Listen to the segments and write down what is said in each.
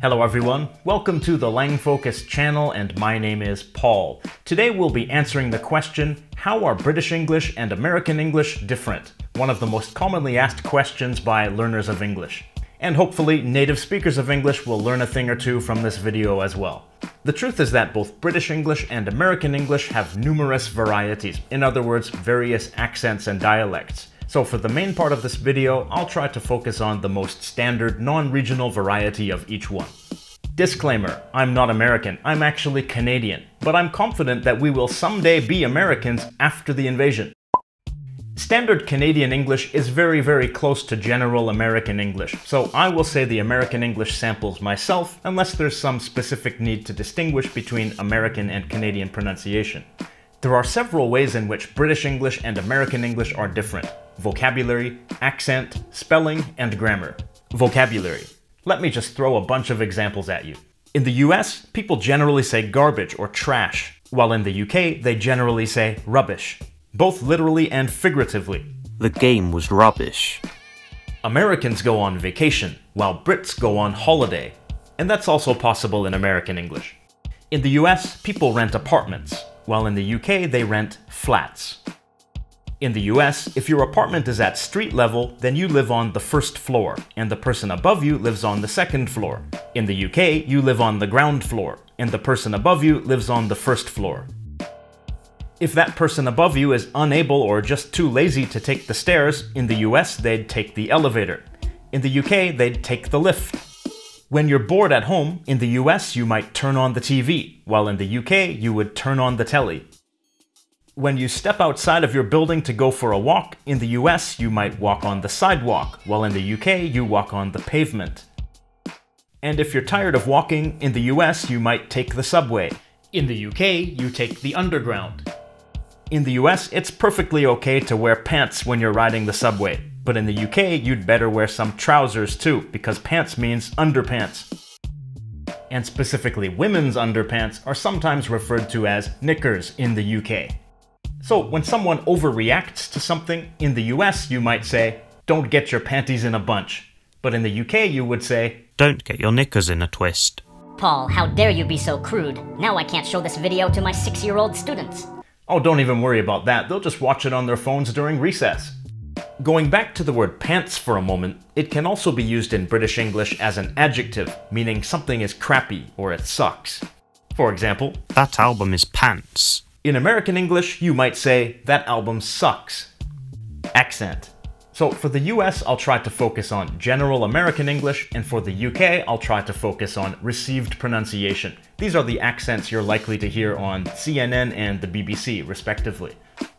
Hello everyone, welcome to the Lang Focus channel and my name is Paul. Today we'll be answering the question, how are British English and American English different? One of the most commonly asked questions by learners of English. And hopefully native speakers of English will learn a thing or two from this video as well. The truth is that both British English and American English have numerous varieties, in other words, various accents and dialects. So for the main part of this video, I'll try to focus on the most standard, non-regional variety of each one. Disclaimer, I'm not American, I'm actually Canadian, but I'm confident that we will someday be Americans after the invasion. Standard Canadian English is very close to general American English, so I will say the American English samples myself unless there's some specific need to distinguish between American and Canadian pronunciation. There are several ways in which British English and American English are different: vocabulary, accent, spelling, and grammar. Vocabulary. Let me just throw a bunch of examples at you. In the US, people generally say garbage or trash, while in the UK, they generally say rubbish, both literally and figuratively. The game was rubbish. Americans go on vacation, while Brits go on holiday, and that's also possible in American English. In the US, people rent apartments, while in the UK, they rent flats. In the US, if your apartment is at street level, then you live on the first floor, and the person above you lives on the second floor. In the UK, you live on the ground floor, and the person above you lives on the first floor. If that person above you is unable or just too lazy to take the stairs, in the US, they'd take the elevator. In the UK, they'd take the lift. When you're bored at home, in the US, you might turn on the TV, while in the UK, you would turn on the telly. When you step outside of your building to go for a walk, in the US, you might walk on the sidewalk, while in the UK, you walk on the pavement. And if you're tired of walking, in the US, you might take the subway. In the UK, you take the underground. In the US, it's perfectly okay to wear pants when you're riding the subway, but in the UK, you'd better wear some trousers too, because pants means underpants. And specifically women's underpants are sometimes referred to as knickers in the UK. So when someone overreacts to something, in the US you might say, "Don't get your panties in a bunch." But in the UK you would say, "Don't get your knickers in a twist." Paul, how dare you be so crude? Now I can't show this video to my 6-year-old students. Oh, don't even worry about that, they'll just watch it on their phones during recess. Going back to the word pants for a moment, it can also be used in British English as an adjective, meaning something is crappy or it sucks. For example, "That album is pants." In American English, you might say, "That album sucks." Accent. So for the US, I'll try to focus on general American English, and for the UK, I'll try to focus on received pronunciation. These are the accents you're likely to hear on CNN and the BBC, respectively.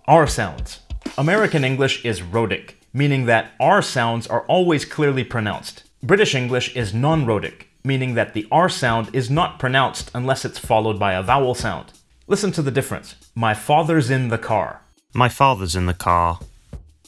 R sounds. American English is rhotic, meaning that R sounds are always clearly pronounced. British English is non-rhotic, meaning that the R sound is not pronounced unless it's followed by a vowel sound. Listen to the difference. My father's in the car. My father's in the car.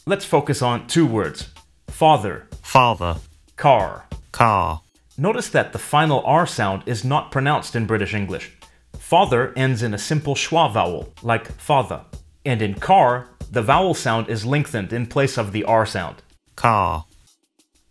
Let's focus on two words. Father. Father. Car. Car. Notice that the final R sound is not pronounced in British English. Father ends in a simple schwa vowel, like father. And in car, the vowel sound is lengthened in place of the R sound. Car.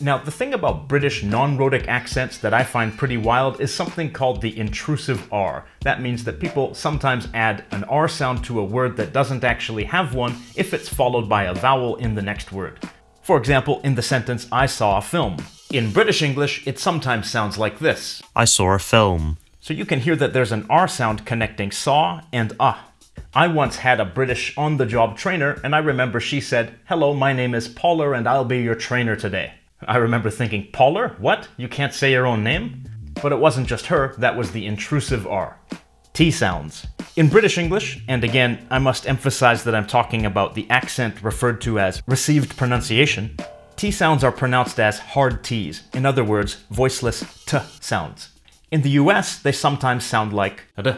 Now, the thing about British non-rhotic accents that I find pretty wild is something called the intrusive R. That means that people sometimes add an R sound to a word that doesn't actually have one if it's followed by a vowel in the next word. For example, in the sentence, "I saw a film." In British English, it sometimes sounds like this. "I saw a film." So you can hear that there's an R sound connecting saw and ah. I once had a British on-the-job trainer, and I remember she said, "Hello, my name is Paula and I'll be your trainer today." I remember thinking, "Paula? What? You can't say your own name?" But it wasn't just her, that was the intrusive R. T sounds. In British English, and again, I must emphasize that I'm talking about the accent referred to as received pronunciation, T sounds are pronounced as hard Ts, in other words, voiceless T sounds. In the US, they sometimes sound like D,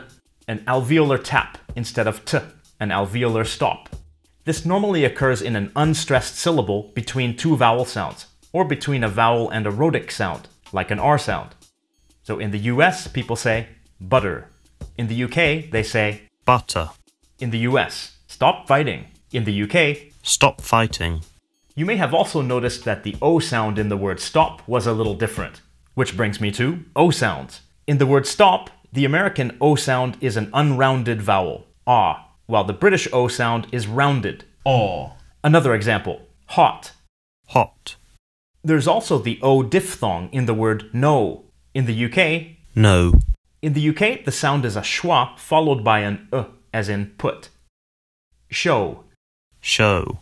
an alveolar tap instead of T, an alveolar stop. This normally occurs in an unstressed syllable between two vowel sounds, or between a vowel and a rhotic sound, like an R sound. So in the US, people say butter. In the UK, they say butter. In the US, stop fighting. In the UK, stop fighting. You may have also noticed that the O sound in the word stop was a little different. Which brings me to O sounds. In the word stop, the American O sound is an unrounded vowel, ah, while the British O sound is rounded, aw. Another example, hot. Hot. There's also the O diphthong in the word no. In the UK, No. In the UK, the sound is a schwa followed by an as in put. Show. Show.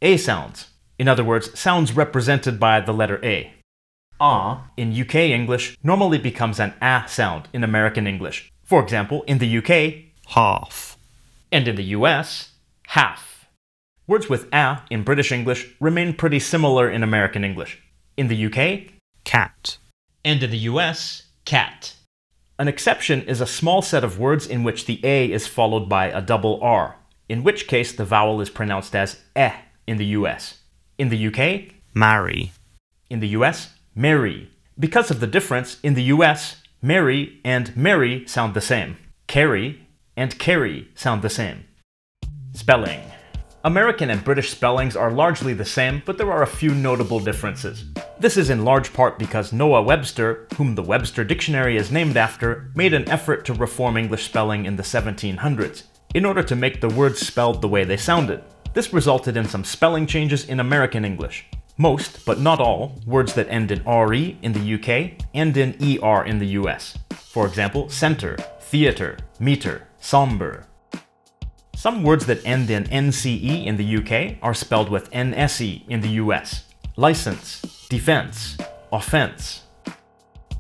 A sounds. In other words, sounds represented by the letter A. Ah in UK English normally becomes an a sound in American English. For example, in the UK, Half. and in the US, half. Words with a in British English remain pretty similar in American English. In the UK, Cat. and in the US, cat. An exception is a small set of words in which the A is followed by a double R, in which case the vowel is pronounced as eh in the US. In the UK, Marry. in the US, marry. Because of the difference, in the US, marry and Mary sound the same. Carry and carry sound the same. Spelling. American and British spellings are largely the same, but there are a few notable differences. This is in large part because Noah Webster, whom the Webster Dictionary is named after, made an effort to reform English spelling in the 1700s, in order to make the words spelled the way they sounded. This resulted in some spelling changes in American English. Most, but not all, words that end in RE in the UK end in ER in the US. For example, center, theatre, meter, somber. Some words that end in NCE in the UK are spelled with NSE in the US. License, defense, offense.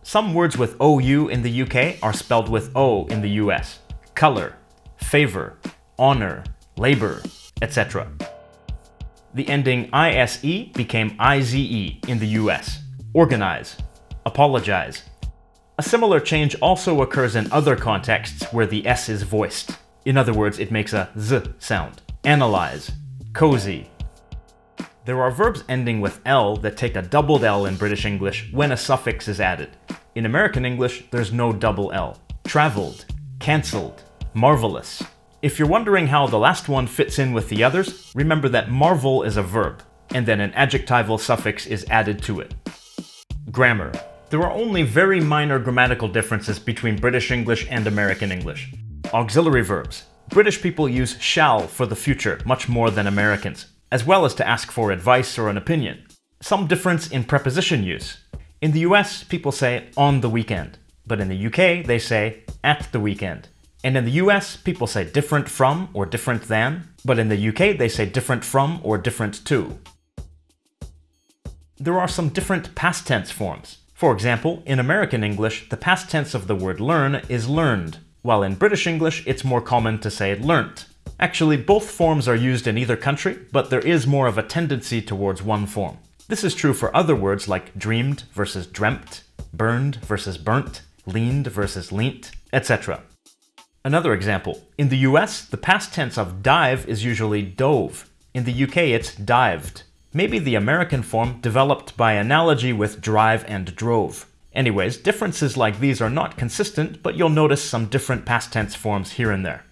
Some words with OU in the UK are spelled with O in the US. Color, favor, honor, labor, etc. The ending ISE became IZE in the US. Organize, apologize. A similar change also occurs in other contexts where the S is voiced. In other words, it makes a Z sound. Analyze, cozy. There are verbs ending with L that take a doubled L in British English when a suffix is added. In American English, there's no double L. Traveled, cancelled, marvelous. If you're wondering how the last one fits in with the others, remember that marvel is a verb, and then an adjectival suffix is added to it. Grammar. There are only very minor grammatical differences between British English and American English. Auxiliary verbs. British people use shall for the future much more than Americans, as well as to ask for advice or an opinion. Some difference in preposition use. In the US, people say on the weekend, but in the UK, they say at the weekend. And in the US, people say different from or different than, but in the UK, they say different from or different to. There are some different past tense forms. For example, in American English, the past tense of the word learn is learned, while in British English, it's more common to say learnt. Actually, both forms are used in either country, but there is more of a tendency towards one form. This is true for other words like dreamed versus dreamt, burned versus burnt, leaned versus leant, etc. Another example. In the US, the past tense of dive is usually dove. In the UK, it's dived. Maybe the American form developed by analogy with drive and drove. Anyways, differences like these are not consistent, but you'll notice some different past tense forms here and there.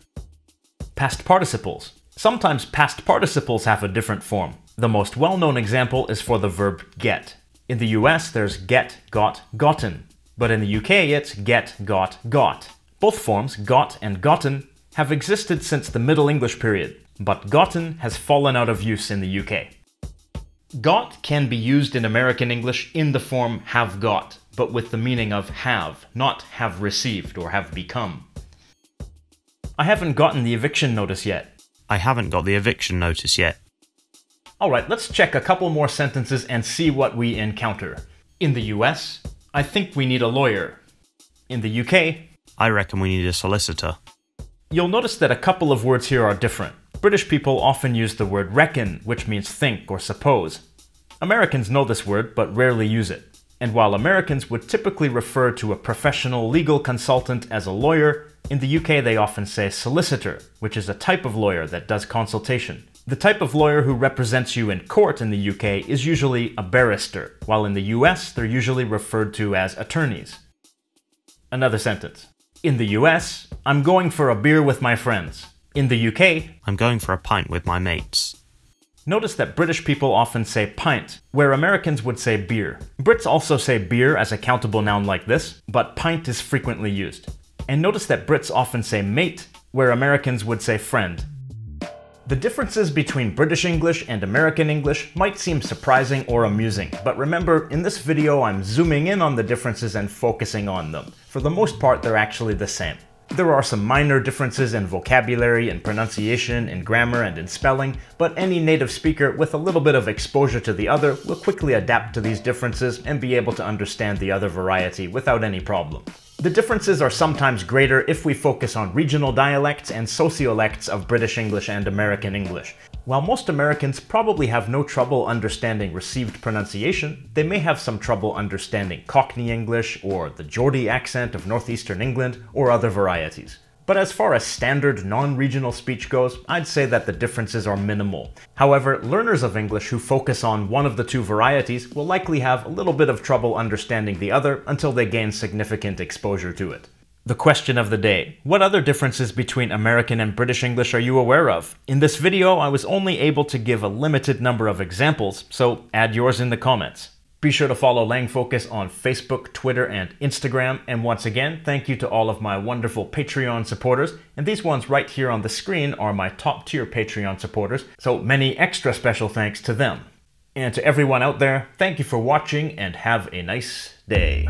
Past participles. Sometimes past participles have a different form. The most well-known example is for the verb get. In the US, there's get, got, gotten. But in the UK, it's get, got, got. Both forms, got and gotten, have existed since the Middle English period, but gotten has fallen out of use in the UK. Got can be used in American English in the form have got, but with the meaning of have, not have received or have become. I haven't gotten the eviction notice yet. I haven't got the eviction notice yet. Alright, let's check a couple more sentences and see what we encounter. In the US, I think we need a lawyer. In the UK, I reckon we need a solicitor. You'll notice that a couple of words here are different. British people often use the word reckon, which means think or suppose. Americans know this word, but rarely use it. And while Americans would typically refer to a professional legal consultant as a lawyer, in the UK they often say solicitor, which is a type of lawyer that does consultation. The type of lawyer who represents you in court in the UK is usually a barrister, while in the US they're usually referred to as attorneys. Another sentence. In the US, I'm going for a beer with my friends. In the UK, I'm going for a pint with my mates. Notice that British people often say pint, where Americans would say beer. Brits also say beer as a countable noun like this, but pint is frequently used. And notice that Brits often say mate, where Americans would say friend. The differences between British English and American English might seem surprising or amusing, but remember, in this video I'm zooming in on the differences and focusing on them. For the most part, they're actually the same. There are some minor differences in vocabulary, in pronunciation, in grammar, and in spelling, but any native speaker with a little bit of exposure to the other will quickly adapt to these differences and be able to understand the other variety without any problem. The differences are sometimes greater if we focus on regional dialects and sociolects of British English and American English. While most Americans probably have no trouble understanding received pronunciation, they may have some trouble understanding Cockney English or the Geordie accent of northeastern England or other varieties. But as far as standard non-regional speech goes, I'd say that the differences are minimal. However, learners of English who focus on one of the two varieties will likely have a little bit of trouble understanding the other until they gain significant exposure to it. The question of the day: what other differences between American and British English are you aware of? In this video, I was only able to give a limited number of examples, so add yours in the comments. Be sure to follow LangFocus on Facebook, Twitter, and Instagram. And once again, thank you to all of my wonderful Patreon supporters. And these ones right here on the screen are my top tier Patreon supporters, so many extra special thanks to them. And to everyone out there, thank you for watching and have a nice day.